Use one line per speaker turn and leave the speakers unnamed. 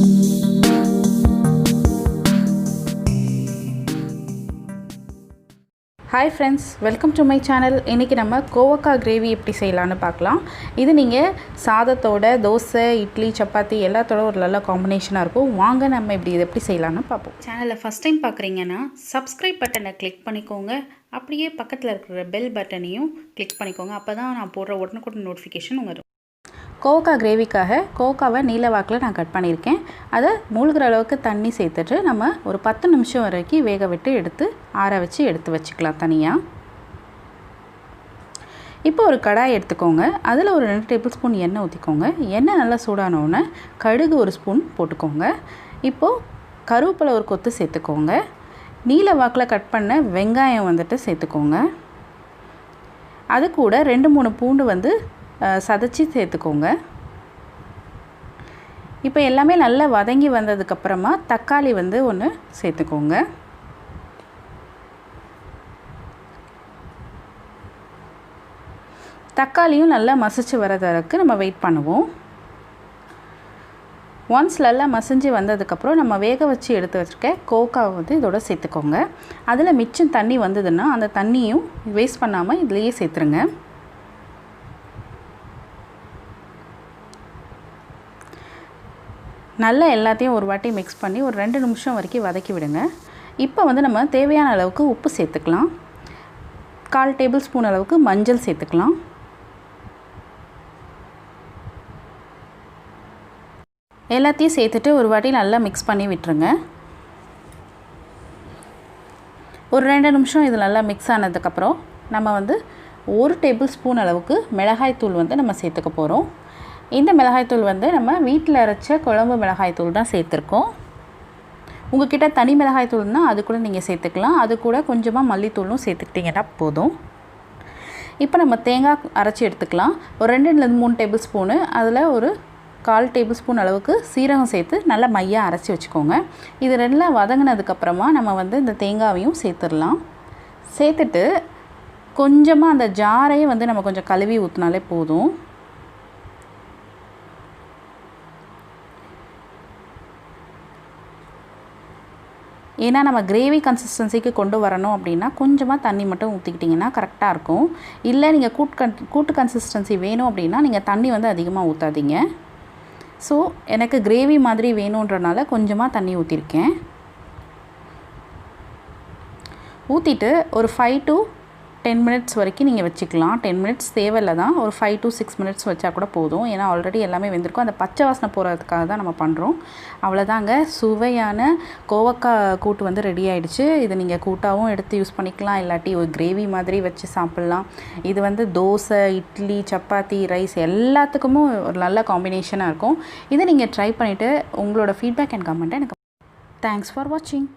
Hi friends, welcome to my channel. இன்னைக்கு நம்ம கோவக்கா கிரேவி எப்படி செய்யலாம்னு பார்க்கலாம். இது நீங்க சாதத்தோட தோசை, இட்லி, சப்பாத்தி எல்லாத்தோட ஒரு நல்ல காம்பினேஷனா இருக்கும். வாங்க நம்ம இதை எப்படி செய்யலாம்னு பார்ப்போம். சேனலை ஃபர்ஸ்ட் டைம் பார்க்குறீங்கன்னா சப்ஸ்கிரைப் பட்டனை கிளிக் பண்ணிக்கோங்க. அப்படியே பக்கத்தில் இருக்கிற பெல் பட்டனையும் கிளிக் பண்ணிக்கோங்க. அப்பதான் நான் போடுற உடனுக்குடன் நோட்டிஃபிகேஷன் வரும். கோவக்கா கிரேவிக்காக கோவக்காவை நீல வாக்கில் நான் கட் பண்ணியிருக்கேன். அதை மூழ்கிற அளவுக்கு தண்ணி சேர்த்துட்டு நம்ம ஒரு 10 நிமிஷம் வரைக்கும் வேக விட்டு எடுத்து ஆற வச்சு எடுத்து வச்சுக்கலாம் தனியாக. இப்போ ஒரு கடாய் எடுத்துக்கோங்க. அதில் ஒரு 2 டேபிள் ஸ்பூன் எண்ணெய் ஊற்றிக்கோங்க. எண்ணெய் நல்லா சூடானோடனே கடுகு ஒரு ஸ்பூன் போட்டுக்கோங்க. இப்போது கருவேப்பிலை ஒரு கொத்து சேர்த்துக்கோங்க. நீல வாக்கில் கட் பண்ண வெங்காயம் வந்துட்டு சேர்த்துக்கோங்க. அது கூட 2-3 பூண்டு சதைச்சி சேர்த்துக்கோங்க. இப்போ எல்லாமே நல்லா வதங்கி வந்ததுக்கப்புறமா தக்காளி ஒன்று சேர்த்துக்கோங்க. தக்காளியும் நல்லா மசிச்சு வரதுக்கு நம்ம வெயிட் பண்ணுவோம். ஒன்ஸ் நல்லா மசிஞ்சு வந்ததுக்கப்புறம் நம்ம வேக வச்சு எடுத்து வச்சுருக்க கோவக்காவை இதோட சேர்த்துக்கோங்க. அதில் மிச்சம் தண்ணி வந்ததுன்னா அந்த தண்ணியும் வேஸ்ட் பண்ணாமல் இதுலேயே சேர்த்துருங்க. நல்லா எல்லாத்தையும் ஒரு வாட்டி மிக்ஸ் பண்ணி ஒரு 2 நிமிஷம் வரைக்கும் வதக்கி விடுங்க. இப்போ நம்ம தேவையான அளவுக்கு உப்பு சேர்த்துக்கலாம். 1/4 டேபிள் ஸ்பூன் அளவுக்கு மஞ்சள் சேர்த்துக்கலாம். எல்லாத்தையும் சேர்த்துட்டு ஒரு வாட்டி நல்லா மிக்ஸ் பண்ணி விட்டுருங்க. ஒரு 2 நிமிஷம் இது நல்லா மிக்ஸ் ஆனதுக்கப்புறம் நம்ம 1 டேபிள் ஸ்பூன் அளவுக்கு மிளகாய்த்தூள் நம்ம சேர்த்துக்க போகிறோம். இந்த மிளகாய்த்தூள் நம்ம வீட்டில் அரைச்ச குழம்பு மிளகாய்த்தூள் தான் சேர்த்துருக்கோம். உங்கள்கிட்ட தனி மிளகாய்த்தூள்னால் அது கூட நீங்கள் சேர்த்துக்கலாம். அது கூட கொஞ்சமாக மல்லித்தூளும் சேர்த்துக்கிட்டிங்கன்னா போதும். இப்போ நம்ம தேங்காய் அரைச்சி எடுத்துக்கலாம். ஒரு 2-3 டேபிள் ஸ்பூனு, அதில் ஒரு 1/4 டேபிள் ஸ்பூன் அளவுக்கு சீரகம் சேர்த்து நல்லா மையாக அரைச்சி வச்சுக்கோங்க. இது நல்லா வதங்கினதுக்கப்புறமா நம்ம இந்த தேங்காவையும் சேர்த்துடலாம். சேர்த்துட்டு கொஞ்சமாக அந்த ஜாரையே நம்ம கொஞ்சம் கழுவி ஊற்றினாலே போதும். ஏன்னா நம்ம கிரேவி கன்சிஸ்டன்சிக்கு கொண்டு வரணும் அப்படின்னா கொஞ்சமாக தண்ணி மட்டும் ஊற்றிக்கிட்டிங்கன்னா கரெக்டாக இருக்கும். இல்லை நீங்கள் கூட்டு கன்சிஸ்டன்சி வேணும் அப்படின்னா நீங்கள் தண்ணி அதிகமாக ஊற்றாதீங்க. ஸோ எனக்கு கிரேவி மாதிரி வேணுன்றனால கொஞ்சமாக தண்ணி ஊற்றிருக்கேன். ஊற்றிட்டு ஒரு 5 to 10 மினிட்ஸ் வரைக்கும் நீங்கள் வச்சுக்கலாம். 10 மினிட்ஸ் தேவையில்லை தான், ஒரு 5 to 6 மினிட்ஸ் வச்சா கூட போதும். ஏன்னா ஆல்ரெடி எல்லாமே வெந்திருக்கும். அந்த பச்சை வாசனை போகிறதுக்காக தான் நம்ம பண்ணுறோம். அவ்வளோதாங்க, சுவையான கோவக்காய் கூட்டு ரெடி ஆகிடுச்சு. இது நீங்கள் கூட்டாகவும் எடுத்து யூஸ் பண்ணிக்கலாம், இல்லாட்டி ஒரு கிரேவி மாதிரி வச்சு சாப்பிட்லாம். இது தோசை, இட்லி, சப்பாத்தி, ரைஸ் எல்லாத்துக்குமே ஒரு நல்ல காம்பினேஷனாக இருக்கும். இதை நீங்கள் ட்ரை பண்ணிவிட்டு உங்களோட ஃபீட்பேக் அண்ட் கமெண்ட்டை எனக்கு. தேங்க்ஸ் ஃபார் வாட்சிங்.